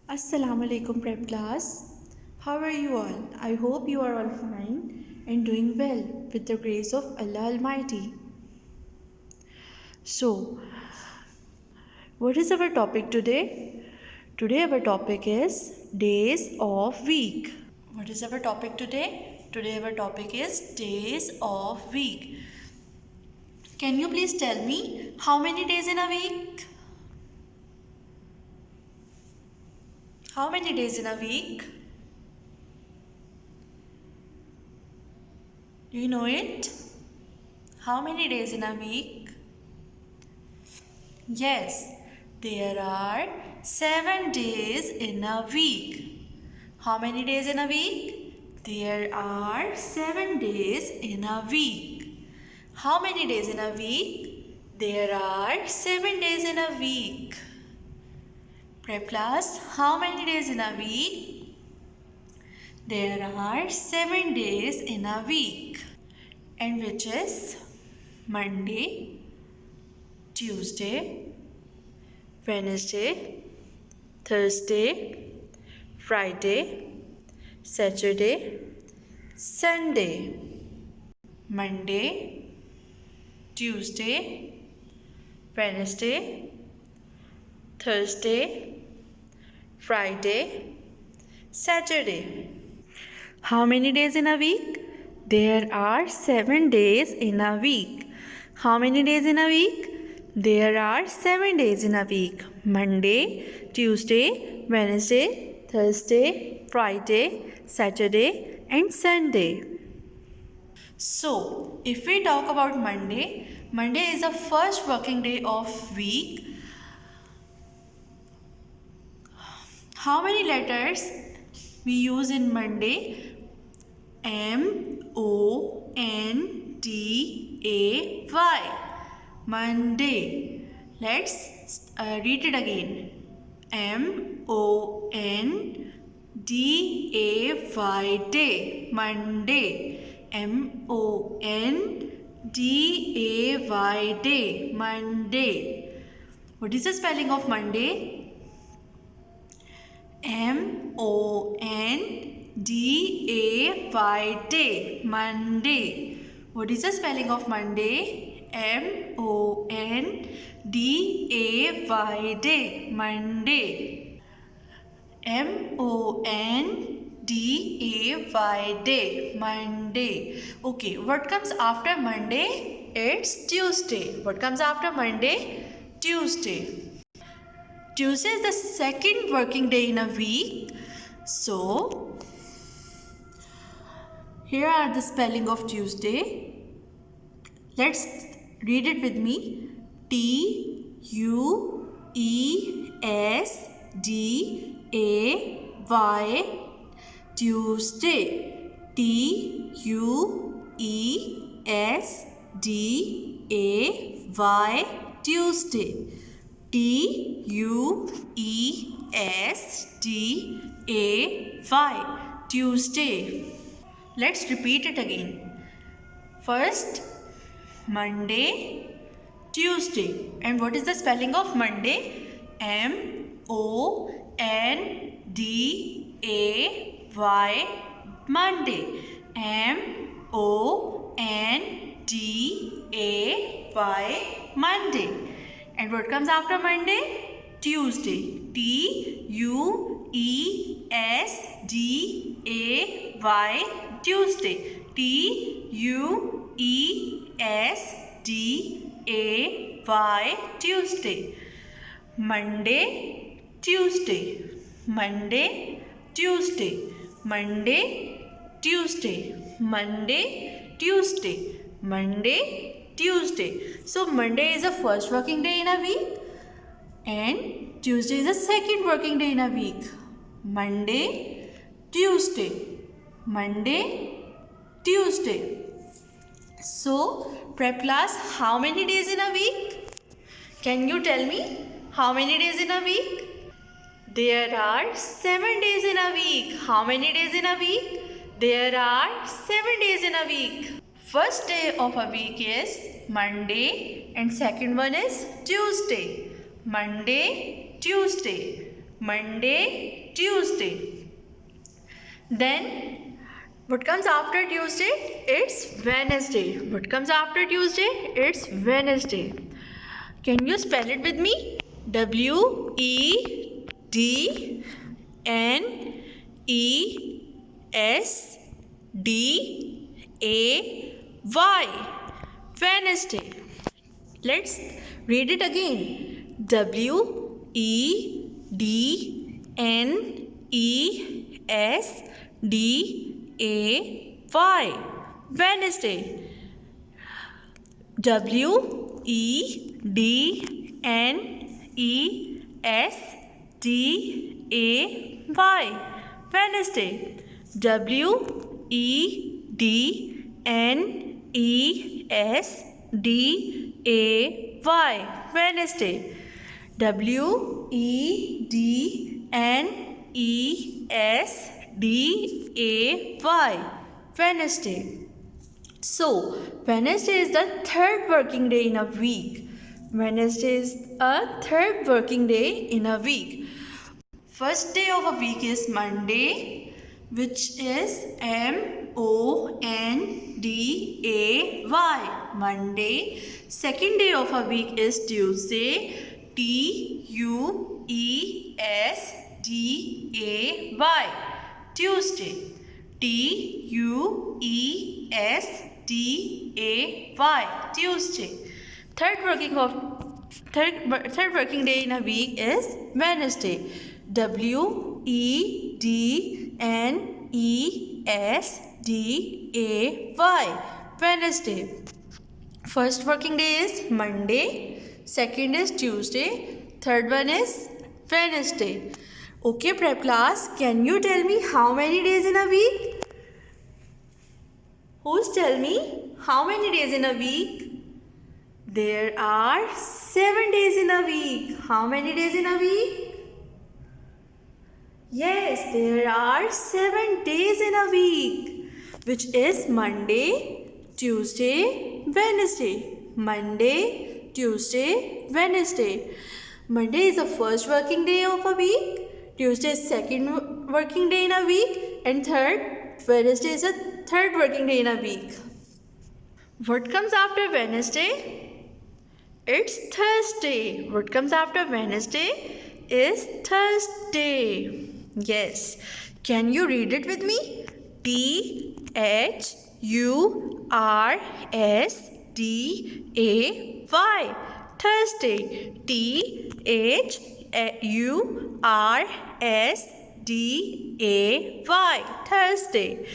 Assalamu alaikum prep class. How are you all? I hope you are all fine and doing well with the grace of Allah Almighty. So, what is our topic today? Today our topic is days of week. What is our topic today? Today our topic is days of week. Can you please tell me how many days in a week? How many days in a week? Do you know it? How many days in a week? Yes, there are 7 days in a week. How many days in a week? There are 7 days in a week. How many days in a week? There are 7 days in a week. Prep class, how many days in a week? There are 7 days in a week. And which is Monday, Tuesday, Wednesday, Thursday, Friday, Saturday, Sunday. Monday, Tuesday, Wednesday, Thursday, Friday, Saturday. How many days in a week? There are 7 days in a week. How many days in a week? There are 7 days in a week. Monday, Tuesday, Wednesday, Thursday, Friday, Saturday and Sunday. So, if we talk about Monday, Monday is the first working day of week. How many letters we use in Monday? M-O-N-D-A-Y. Monday. Let's read it again. M-O-N-D-A-Y. Day. Monday. M-O-N-D-A-Y. Day. Monday. What is the spelling of Monday? M-O-N-D-A-Y. Day. Monday. What is the spelling of Monday? M-O-N-D-A-Y. Day. Monday. M-O-N-D-A-Y. Day. Monday. Okay, what comes after Monday? It's Tuesday. What comes after Monday? Tuesday. Tuesday is the second working day in a week. So, here are the spelling of Tuesday. Let's read it with me. T-U-E-S-D-A-Y. Tuesday. T-U-E-S-D-A-Y. Tuesday. T-U-E-S-D-A-Y. Tuesday. Let's repeat it again. First, Monday, Tuesday. And what is the spelling of Monday? M-O-N-D-A-Y. Monday. M-O-N-D-A-Y. Monday. And what comes after Monday? Tuesday. T-U-E-S-D-A-Y. Tuesday. T-U-E-S-D-A-Y. Tuesday. Monday, Tuesday. Monday, Tuesday. Monday, Tuesday. Monday, Tuesday. Monday, Tuesday. So Monday is the first working day in a week and Tuesday is the second working day in a week. Monday, Tuesday. Monday, Tuesday. So prep class, how many days in a week? Can you tell me how many days in a week? There are 7 days in a week. How many days in a week? There are 7 days in a week. First day of a week is Monday and second one is Tuesday. Monday, Tuesday. Monday, Tuesday. Then what comes after Tuesday? It's Wednesday. What comes after Tuesday? It's Wednesday. Can you spell it with me? Wednesday. Wednesday. Let's read it again. Wednesday. Wednesday. Wednesday. Wednesday. Wednesday. Wednesday. So, Wednesday is the third working day in a week. Wednesday is a third working day in a week. First day of a week is Monday, which is Monday. Monday. Second day of a week is Tuesday, Tuesday. Tuesday. Tuesday. Third working day in a week is Wednesday. Wednesday. Wednesday. First working day is Monday. Second is Tuesday. Third one is Wednesday. Okay, prep class, can you tell me how many days in a week? Who's tell me how many days in a week? There are 7 days in a week. How many days in a week? Yes, there are 7 days in a week, which is Monday, Tuesday, Wednesday. Monday, Tuesday, Wednesday. Monday is the first working day of a week. Tuesday is second working day in a week. And Wednesday is the third working day in a week. What comes after Wednesday? It's Thursday. What comes after Wednesday is Thursday. Yes. Can you read it with me? THURSDAY. Thursday. THURSDAY. Thursday.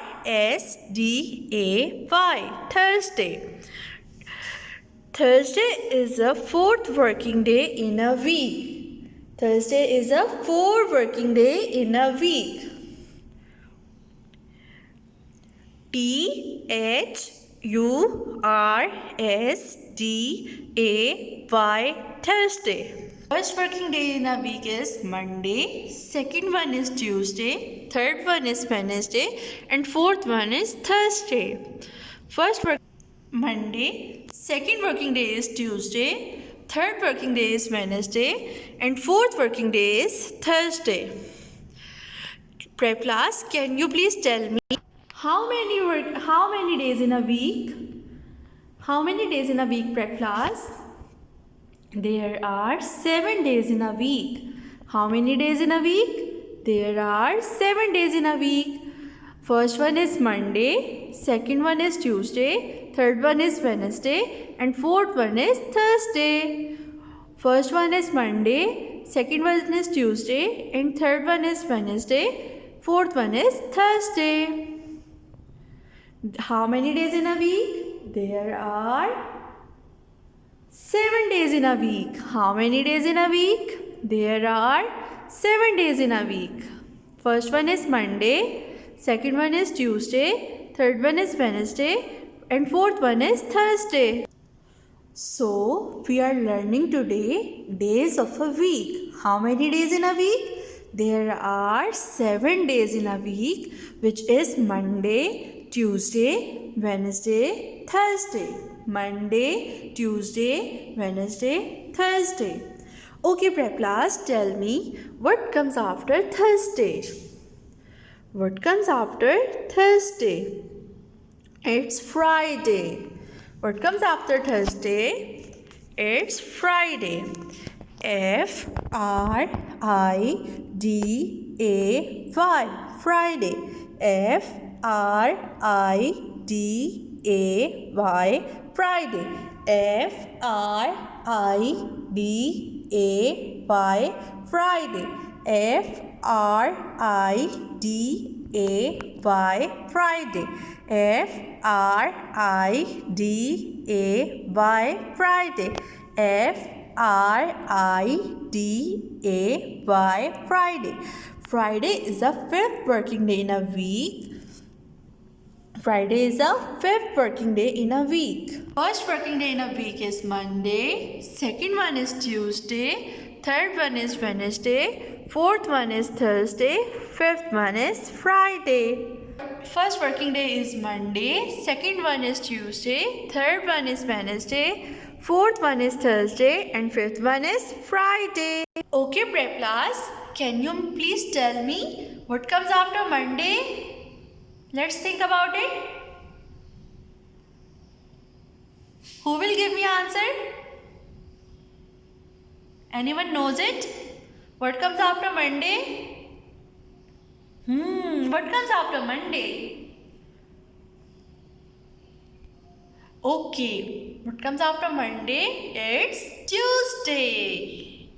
THURSDAY. Thursday. Thursday is the fourth working day in a week. Thursday is a fourth working day in a week. THURSDAY. Thursday. First working day in a week is Monday. Second one is Tuesday. Third one is Wednesday. And fourth one is Thursday. Monday. Second working day is Tuesday. Third working day is Wednesday. And fourth working day is Thursday. Prep class, can you please tell me how many days in a week? How many days in a week, prep class? There are 7 days in a week. How many days in a week? There are 7 days in a week. First one is Monday, second one is Tuesday, third one is Wednesday, and fourth one is Thursday. First one is Monday, second one is Tuesday, and third one is Wednesday, fourth one is Thursday. How many days in a week? There are 7 days in a week. How many days in a week? There are 7 days in a week. First one is Monday, second one is Tuesday, third one is Wednesday, and fourth one is Thursday. So, we are learning today days of a week. How many days in a week? There are 7 days in a week, which is Monday, Tuesday, Wednesday, Thursday. Monday, Tuesday, Wednesday, Thursday. Okay, prep class, tell me what comes after Thursday? What comes after Thursday? It's Friday. What comes after Thursday? It's Friday. Friday. Friday. Friday. Friday. Friday. Friday. Friday. Friday. Friday is the fifth working day in a week. Friday is the fifth working day in a week. First working day in a week is Monday. Second one is Tuesday. Third one is Wednesday. Fourth one is Thursday. Fifth one is Friday. First working day is Monday. Second one is Tuesday. Third one is Wednesday. Fourth one is Thursday. And fifth one is Friday. Okay, prep class. Can you please tell me what comes after Monday? Let's think about it. Who will give me answer? Anyone knows it? What comes after Monday? What comes after Monday? Okay, what comes after Monday? It's Tuesday.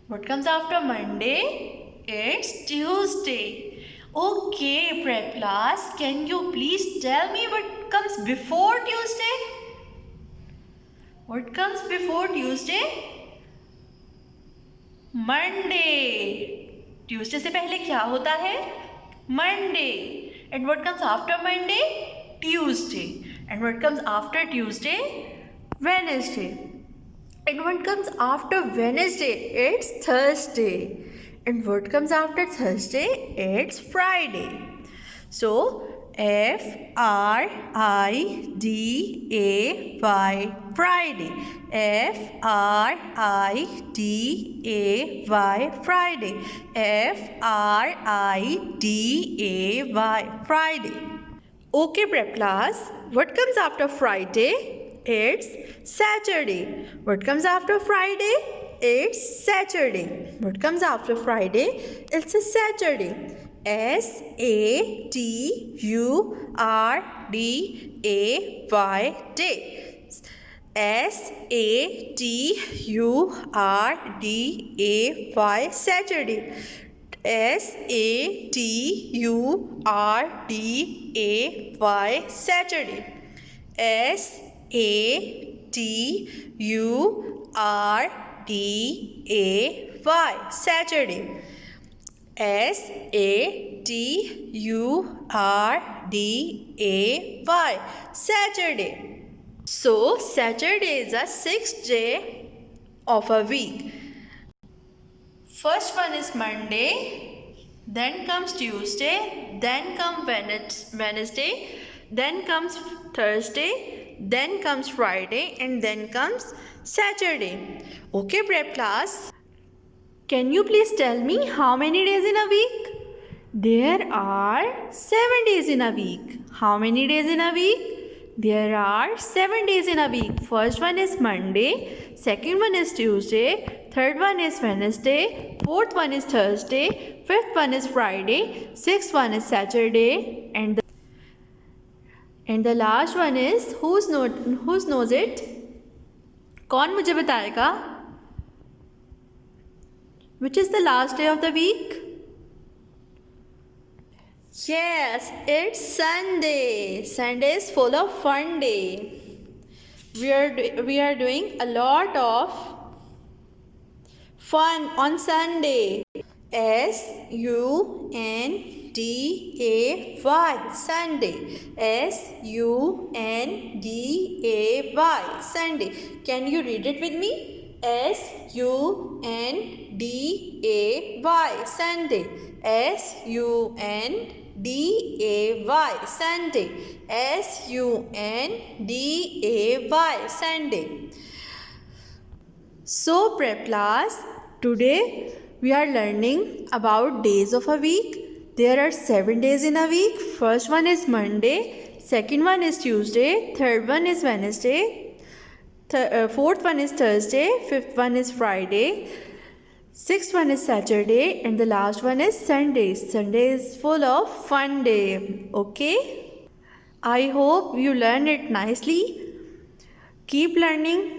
What comes after Monday? It's Tuesday. Okay, prep class, can you please tell me what comes before Tuesday? What comes before Tuesday? Monday. Tuesday से पहले क्या होता है? Monday. And what comes after Monday? Tuesday. And what comes after Tuesday? Wednesday. And what comes after Wednesday? It's Thursday. And what comes after Thursday? It's Friday. So, Friday. Friday. Friday. Friday. Okay, prep class. What comes after Friday? It's Saturday. What comes after Friday? It's Saturday. What comes after Friday? It's a Saturday. Saturday. Day. Saturday. Saturday. Saturday. Saturday. Saturday. So Saturday is the sixth day of a week. First one is Monday, then comes Tuesday, then comes Wednesday, then comes Thursday, then comes Friday, and then comes Saturday. Okay, prep class. Can you please tell me how many days in a week? There are 7 days in a week. How many days in a week? There are 7 days in a week. First one is Monday, second one is Tuesday, third one is Wednesday, fourth one is Thursday, fifth one is Friday, sixth one is Saturday, and the last one is who's knows it? कौन मुझे बताएगा? Which is the last day of the week? Yes, it's Sunday. Sunday is full of fun day. We are doing a lot of fun on Sunday. Sunday. Sunday. Sunday. Sunday. Can you read it with me? Sunday. Sunday. Sunday. Sunday. Sunday. Sunday. So prep class, today we are learning about days of a week. There are 7 days in a week. First one is Monday, second one is Tuesday, third one is Wednesday, fourth one is Thursday, fifth one is Friday, sixth one is Saturday, and the last one is Sunday. Sunday is full of fun day. Okay? I hope you learn it nicely. Keep learning.